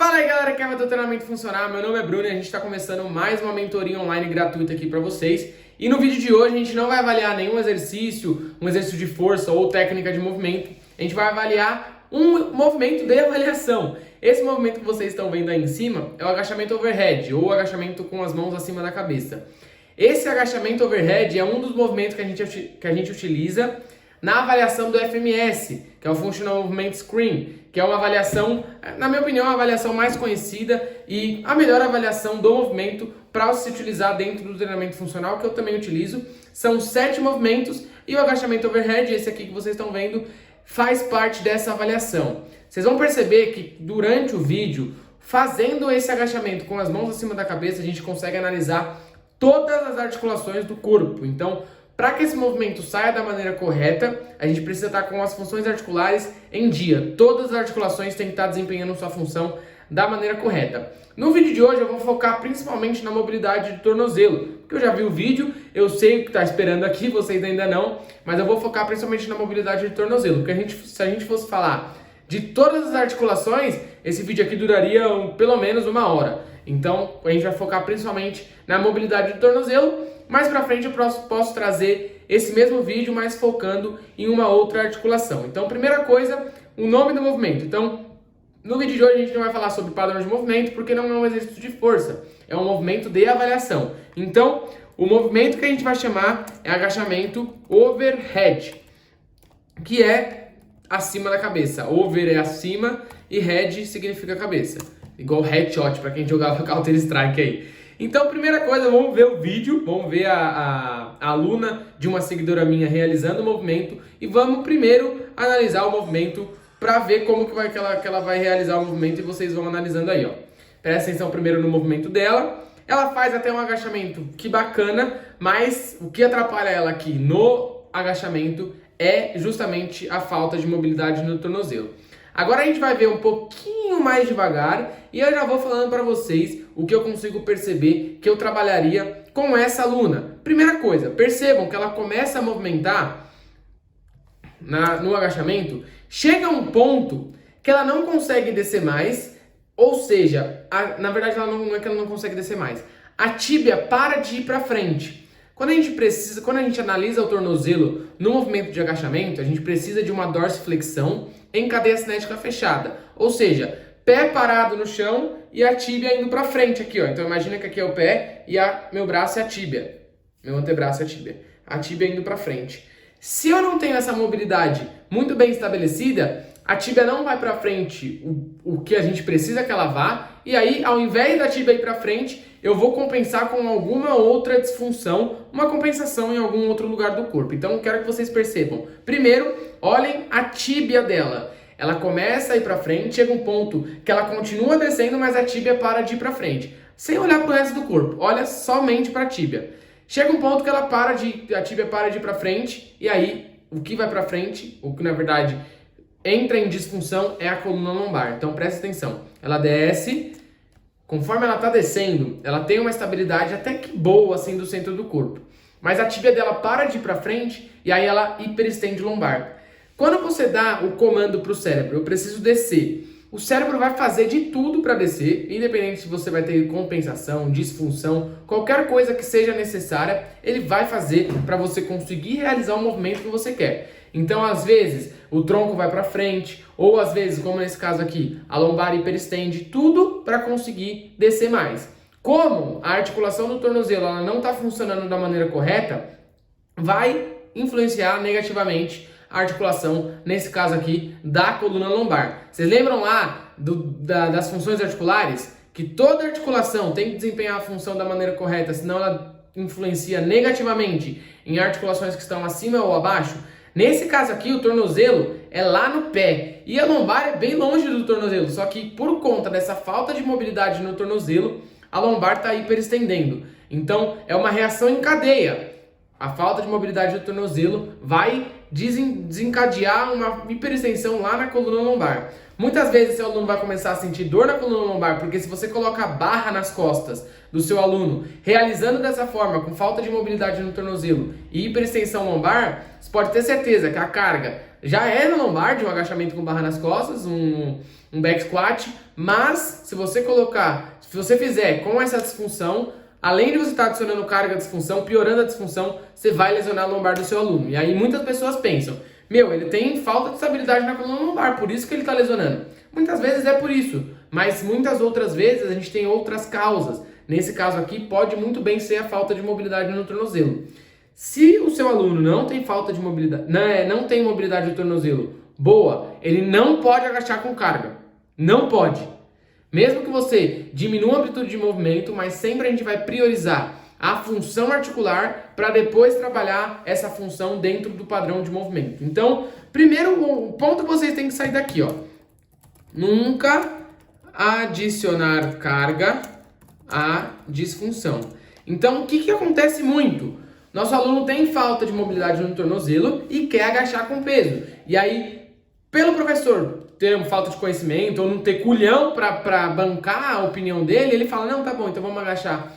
Fala aí galera, que é o Treinamento Funcional, meu nome é Bruno e a gente está começando mais uma mentoria online gratuita aqui para vocês. E no vídeo de hoje a gente não vai avaliar nenhum exercício, um exercício de força ou técnica de movimento, a gente vai avaliar um movimento de avaliação. Esse movimento que vocês estão vendo aí em cima é o agachamento overhead ou agachamento com as mãos acima da cabeça. Esse agachamento overhead é um dos movimentos que a gente utiliza na avaliação do FMS, que é o Functional Movement Screen, que é uma avaliação, na minha opinião, a avaliação mais conhecida e a melhor avaliação do movimento para se utilizar dentro do treinamento funcional, que eu também utilizo. São 7 movimentos e o agachamento overhead, esse aqui que vocês estão vendo, faz parte dessa avaliação. Vocês vão perceber que durante o vídeo, fazendo esse agachamento com as mãos acima da cabeça, a gente consegue analisar todas as articulações do corpo. Então, para que esse movimento saia da maneira correta, a gente precisa estar com as funções articulares em dia. Todas as articulações têm que estar desempenhando sua função da maneira correta. No vídeo de hoje eu vou focar principalmente na mobilidade do tornozelo, porque eu já vi o vídeo, eu sei o que está esperando aqui, vocês ainda não, mas eu vou focar principalmente na mobilidade do tornozelo, porque se a gente fosse falar de todas as articulações, esse vídeo aqui duraria pelo menos 1 hora. Então a gente vai focar principalmente na mobilidade do tornozelo. Mais pra frente eu posso trazer esse mesmo vídeo, mas focando em uma outra articulação. Então, primeira coisa, o nome do movimento. Então, no vídeo de hoje a gente não vai falar sobre padrão de movimento, porque não é um exercício de força, é um movimento de avaliação. Então, o movimento que a gente vai chamar é agachamento overhead, que é acima da cabeça. Over é acima e head significa cabeça. Igual headshot, para quem jogava Counter-Strike aí. Então, primeira coisa, vamos ver o vídeo, vamos ver a aluna de uma seguidora minha realizando o movimento e vamos primeiro analisar o movimento para ver como que ela vai realizar o movimento e vocês vão analisando aí, ó. Presta atenção primeiro no movimento dela. Ela faz até um agachamento, que bacana, mas o que atrapalha ela aqui no agachamento é justamente a falta de mobilidade no tornozelo. Agora a gente vai ver um pouquinho mais devagar e eu já vou falando para vocês o que eu consigo perceber que eu trabalharia com essa aluna. Primeira coisa, percebam que ela começa a movimentar no agachamento, chega a um ponto que ela não consegue descer mais, ou seja, na verdade não é que ela não consegue descer mais, a tíbia para de ir para frente. Quando a gente analisa o tornozelo no movimento de agachamento, a gente precisa de uma dorsiflexão em cadeia cinética fechada, ou seja, pé parado no chão e a tíbia indo para frente aqui, ó. Então imagina que aqui é o pé e meu braço é a tíbia, meu antebraço é a tíbia indo para frente. Se eu não tenho essa mobilidade muito bem estabelecida, a tíbia não vai para frente o que a gente precisa que ela vá, e aí ao invés da tíbia ir para frente, eu vou compensar com alguma outra disfunção, uma compensação em algum outro lugar do corpo. Então eu quero que vocês percebam. Primeiro, olhem a tíbia dela. Ela começa a ir para frente, chega um ponto que ela continua descendo, mas a tíbia para de ir para frente. Sem olhar para o resto do corpo, olha somente para a tíbia. Chega um ponto que a tíbia para de ir para frente, e aí o que vai para frente, o que na verdade entra em disfunção é a coluna lombar. Então presta atenção. Ela desce, conforme ela está descendo, ela tem uma estabilidade até que boa assim do centro do corpo. Mas a tíbia dela para de ir para frente e aí ela hiperestende lombar. Quando você dá o comando para o cérebro, eu preciso descer, o cérebro vai fazer de tudo para descer, independente se você vai ter compensação, disfunção, qualquer coisa que seja necessária, ele vai fazer para você conseguir realizar o movimento que você quer. Então, às vezes, o tronco vai para frente, ou às vezes, como nesse caso aqui, a lombar hiperestende, tudo para conseguir descer mais. Como a articulação do tornozelo ela não está funcionando da maneira correta, vai influenciar negativamente a articulação, nesse caso aqui, da coluna lombar. Vocês lembram lá das funções articulares? Que toda articulação tem que desempenhar a função da maneira correta, senão ela influencia negativamente em articulações que estão acima ou abaixo? Nesse caso aqui, o tornozelo é lá no pé e a lombar é bem longe do tornozelo, só que por conta dessa falta de mobilidade no tornozelo, a lombar está hiperestendendo. Então, é uma reação em cadeia. A falta de mobilidade do tornozelo vai desencadear uma hiperextensão lá na coluna lombar. Muitas vezes seu aluno vai começar a sentir dor na coluna lombar, porque se você coloca a barra nas costas do seu aluno, realizando dessa forma, com falta de mobilidade no tornozelo e hiperextensão lombar, você pode ter certeza que a carga já é no lombar, de um agachamento com barra nas costas, um back squat, mas se você fizer com essa disfunção, além de você estar adicionando carga à disfunção, piorando a disfunção, você vai lesionar a lombar do seu aluno. E aí muitas pessoas pensam, ele tem falta de estabilidade na coluna lombar, por isso que ele está lesionando. Muitas vezes é por isso, mas muitas outras vezes a gente tem outras causas. Nesse caso aqui, pode muito bem ser a falta de mobilidade no tornozelo. Se o seu aluno não tem falta de mobilidade, não tem mobilidade do tornozelo boa, ele não pode agachar com carga. Não pode. Mesmo que você diminua a amplitude de movimento, mas sempre a gente vai priorizar a função articular para depois trabalhar essa função dentro do padrão de movimento. Então, primeiro o ponto que vocês têm que sair daqui, ó. Nunca adicionar carga à disfunção. Então, o que acontece muito? Nosso aluno tem falta de mobilidade no tornozelo e quer agachar com peso. E aí, pelo professor ter falta de conhecimento ou não ter culhão para bancar a opinião dele, ele fala, não, tá bom, então vamos agachar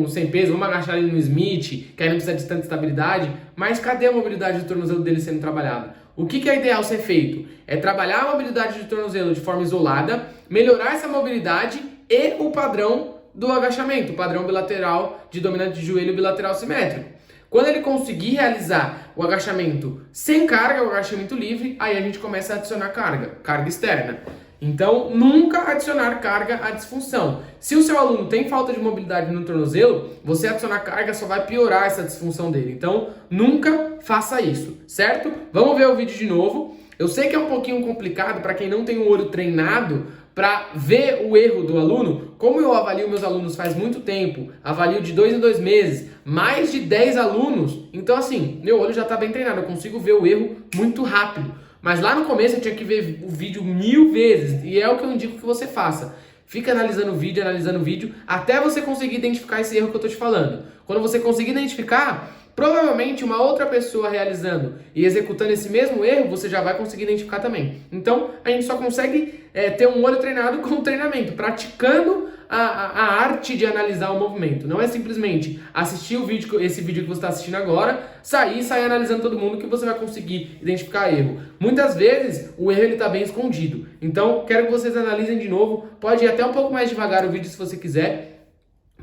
sem peso, vamos agachar ele no Smith, que aí não precisa de tanta estabilidade, mas cadê a mobilidade do tornozelo dele sendo trabalhada? O que é ideal ser feito? É trabalhar a mobilidade do tornozelo de forma isolada, melhorar essa mobilidade e o padrão do agachamento, o padrão bilateral de dominante de joelho bilateral simétrico. Quando ele conseguir realizar o agachamento sem carga, o agachamento livre, aí a gente começa a adicionar carga externa. Então, nunca adicionar carga à disfunção. Se o seu aluno tem falta de mobilidade no tornozelo, você adicionar carga só vai piorar essa disfunção dele. Então, nunca faça isso, certo? Vamos ver o vídeo de novo. Eu sei que é um pouquinho complicado para quem não tem o olho treinado para ver o erro do aluno. Como eu avalio meus alunos faz muito tempo, avalio de 2 em 2 meses, mais de 10 alunos, então assim, meu olho já está bem treinado, eu consigo ver o erro muito rápido. Mas lá no começo eu tinha que ver o vídeo 1000 vezes, e é o que eu indico que você faça. Fica analisando o vídeo, até você conseguir identificar esse erro que eu estou te falando. Quando você conseguir identificar, provavelmente uma outra pessoa realizando e executando esse mesmo erro, você já vai conseguir identificar também. Então, a gente só consegue ter um olho treinado com treinamento, praticando a arte de analisar o movimento. Não é simplesmente assistir esse vídeo que você está assistindo agora, sair analisando todo mundo que você vai conseguir identificar erro. Muitas vezes, o erro está bem escondido. Então, quero que vocês analisem de novo. Pode ir até um pouco mais devagar o vídeo se você quiser.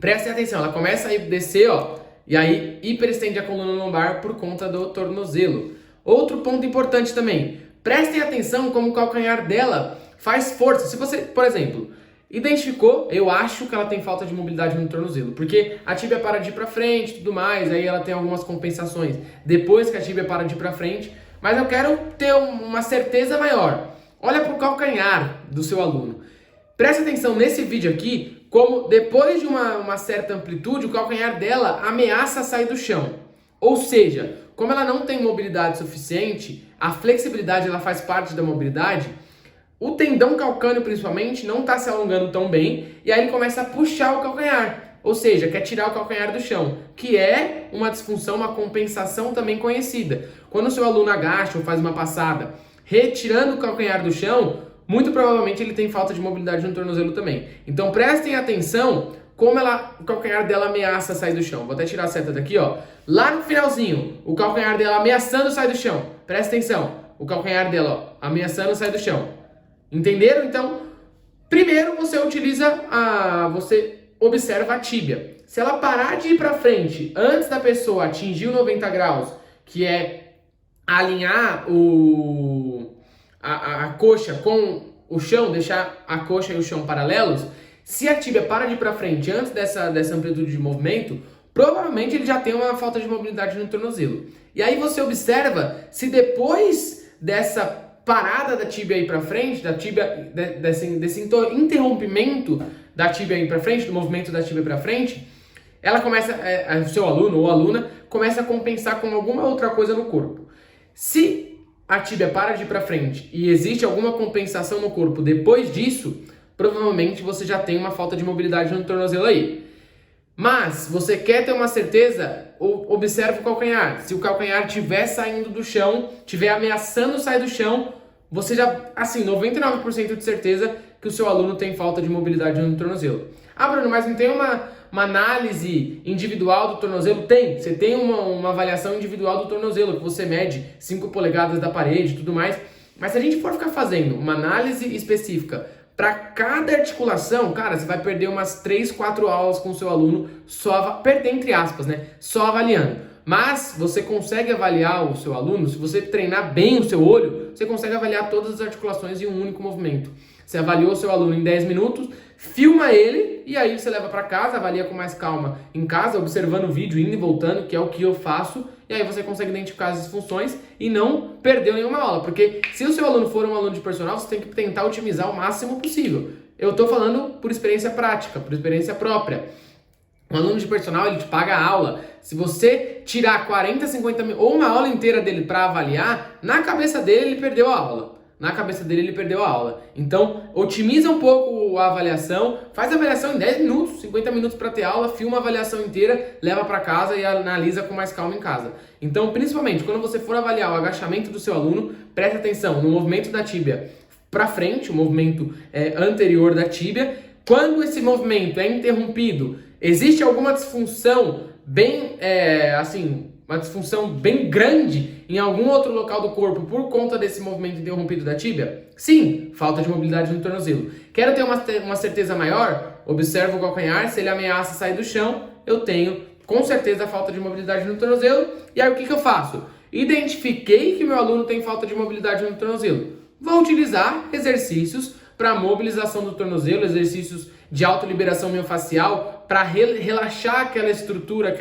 Prestem atenção, ela começa a descer, ó. E aí, hiperestende a coluna lombar por conta do tornozelo. Outro ponto importante também, prestem atenção como o calcanhar dela faz força. Se você, por exemplo, identificou, eu acho que ela tem falta de mobilidade no tornozelo, porque a tíbia para de ir para frente e tudo mais, aí ela tem algumas compensações depois que a tíbia para de ir para frente, mas eu quero ter uma certeza maior. Olha para o calcanhar do seu aluno. Preste atenção nesse vídeo aqui, como depois de uma certa amplitude, o calcanhar dela ameaça sair do chão. Ou seja, como ela não tem mobilidade suficiente, a flexibilidade ela faz parte da mobilidade, o tendão calcâneo principalmente não está se alongando tão bem, e aí ele começa a puxar o calcanhar. Ou seja, quer tirar o calcanhar do chão, que é uma disfunção, uma compensação também conhecida. Quando o seu aluno agacha ou faz uma passada, retirando o calcanhar do chão, muito provavelmente ele tem falta de mobilidade no tornozelo também. Então prestem atenção como o calcanhar dela ameaça sair do chão. Vou até tirar a seta daqui, ó. Lá no finalzinho, o calcanhar dela ameaçando sair do chão. Presta atenção. O calcanhar dela, ó, ameaçando sair do chão. Entenderam? Então, primeiro você você observa a tíbia. Se ela parar de ir para frente antes da pessoa atingir o 90 graus, que é alinhar a coxa com o chão, deixar a coxa e o chão paralelos, se a tíbia para de ir para frente antes dessa amplitude de movimento, provavelmente ele já tem uma falta de mobilidade no tornozelo. E aí você observa se depois dessa parada da tíbia ir para frente, desse interrompimento da tíbia ir para frente, do movimento da tíbia para frente, ela começa, o seu aluno ou aluna começa a compensar com alguma outra coisa no corpo. Se a tíbia para de ir para frente e existe alguma compensação no corpo depois disso, provavelmente você já tem uma falta de mobilidade no tornozelo aí. Mas você quer ter uma certeza, observe o calcanhar. Se o calcanhar estiver saindo do chão, estiver ameaçando sair do chão, você já, assim, 99% de certeza que o seu aluno tem falta de mobilidade no tornozelo. Ah, Bruno, mas não tem uma análise individual do tornozelo? Tem. Você tem uma avaliação individual do tornozelo, que você mede 5 polegadas da parede e tudo mais. Mas se a gente for ficar fazendo uma análise específica para cada articulação, cara, você vai perder umas 3, 4 aulas com o seu aluno, perder entre aspas, né? Só avaliando. Mas você consegue avaliar o seu aluno, se você treinar bem o seu olho, você consegue avaliar todas as articulações em um único movimento. Você avaliou o seu aluno em 10 minutos, filma ele e aí você leva para casa, avalia com mais calma em casa, observando o vídeo, indo e voltando, que é o que eu faço, e aí você consegue identificar as disfunções e não perdeu nenhuma aula, porque se o seu aluno for um aluno de personal, você tem que tentar otimizar o máximo possível. Eu estou falando por experiência prática, por experiência própria. Um aluno de personal, ele te paga a aula. Se você tirar 40, 50 mil ou uma aula inteira dele para avaliar, na cabeça dele ele perdeu a aula. Na cabeça dele ele perdeu a aula. Então, otimiza um pouco a avaliação, faz a avaliação em 10 minutos, 50 minutos para ter aula, filma a avaliação inteira, leva para casa e analisa com mais calma em casa. Então, principalmente, quando você for avaliar o agachamento do seu aluno, preste atenção no movimento da tíbia para frente, o movimento anterior da tíbia. Quando esse movimento é interrompido, existe alguma disfunção uma disfunção bem grande em algum outro local do corpo por conta desse movimento interrompido da tíbia? Sim, falta de mobilidade no tornozelo. Quero ter uma certeza maior? Observo o calcanhar, se ele ameaça sair do chão, eu tenho com certeza falta de mobilidade no tornozelo. E aí o que eu faço? Identifiquei que meu aluno tem falta de mobilidade no tornozelo. Vou utilizar exercícios para mobilização do tornozelo, exercícios de autoliberação miofascial para relaxar aquela estrutura,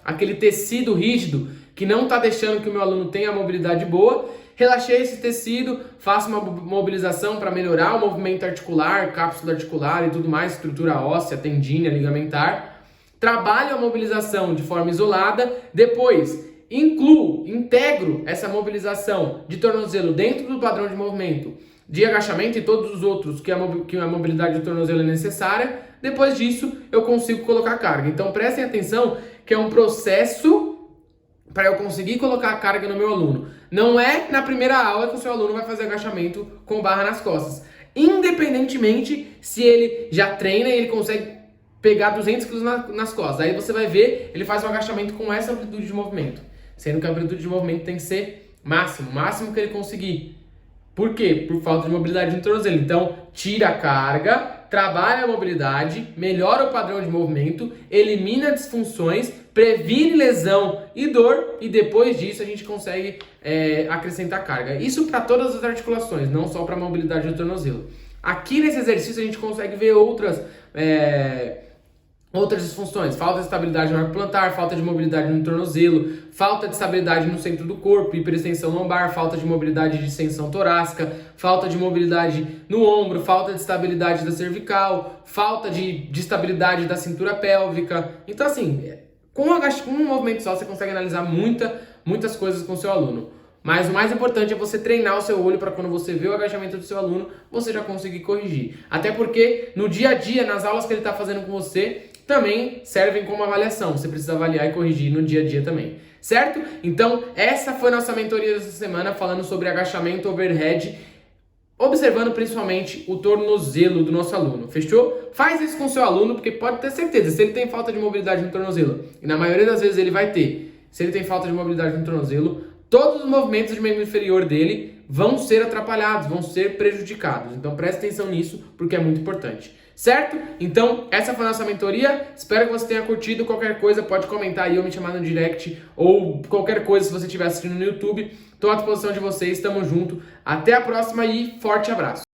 aquele tecido rígido que não está deixando que o meu aluno tenha a mobilidade boa. Relaxei esse tecido, faço uma mobilização para melhorar o movimento articular, cápsula articular e tudo mais, estrutura óssea, tendínea, ligamentar. Trabalho a mobilização de forma isolada, depois integro essa mobilização de tornozelo dentro do padrão de movimento de agachamento e todos os outros que a mobilidade do tornozelo é necessária. Depois disso, eu consigo colocar carga. Então, prestem atenção que é um processo para eu conseguir colocar a carga no meu aluno. Não é na primeira aula que o seu aluno vai fazer agachamento com barra nas costas. Independentemente se ele já treina e ele consegue pegar 200 kg nas costas. Aí você vai ver, ele faz um agachamento com essa amplitude de movimento. Sendo que a amplitude de movimento tem que ser máximo que ele conseguir. Por quê? Por falta de mobilidade no tornozelo. Então, tira a carga, trabalha a mobilidade, melhora o padrão de movimento, elimina disfunções, previne lesão e dor, e depois disso a gente consegue acrescentar carga. Isso para todas as articulações, não só para a mobilidade do tornozelo. Aqui nesse exercício a gente consegue ver outras disfunções, falta de estabilidade no arco plantar, falta de mobilidade no tornozelo, falta de estabilidade no centro do corpo, hiperextensão lombar, falta de mobilidade de extensão torácica, falta de mobilidade no ombro, falta de estabilidade da cervical, falta de estabilidade da cintura pélvica. Então assim, com um movimento só você consegue analisar muitas coisas com o seu aluno. Mas o mais importante é você treinar o seu olho para quando você vê o agachamento do seu aluno, você já conseguir corrigir. Até porque no dia a dia, nas aulas que ele está fazendo com você, também servem como avaliação. Você precisa avaliar e corrigir no dia a dia também. Certo? Então, essa foi a nossa mentoria dessa semana, falando sobre agachamento overhead, observando principalmente o tornozelo do nosso aluno. Fechou? Faz isso com o seu aluno, porque pode ter certeza, se ele tem falta de mobilidade no tornozelo, e na maioria das vezes ele vai ter, se ele tem falta de mobilidade no tornozelo, todos os movimentos de membro inferior dele vão ser atrapalhados, vão ser prejudicados. Então preste atenção nisso, porque é muito importante. Certo? Então, essa foi a nossa mentoria. Espero que você tenha curtido. Qualquer coisa, pode comentar aí ou me chamar no direct, ou qualquer coisa se você estiver assistindo no YouTube. Estou à disposição de vocês. Tamo junto. Até a próxima e forte abraço.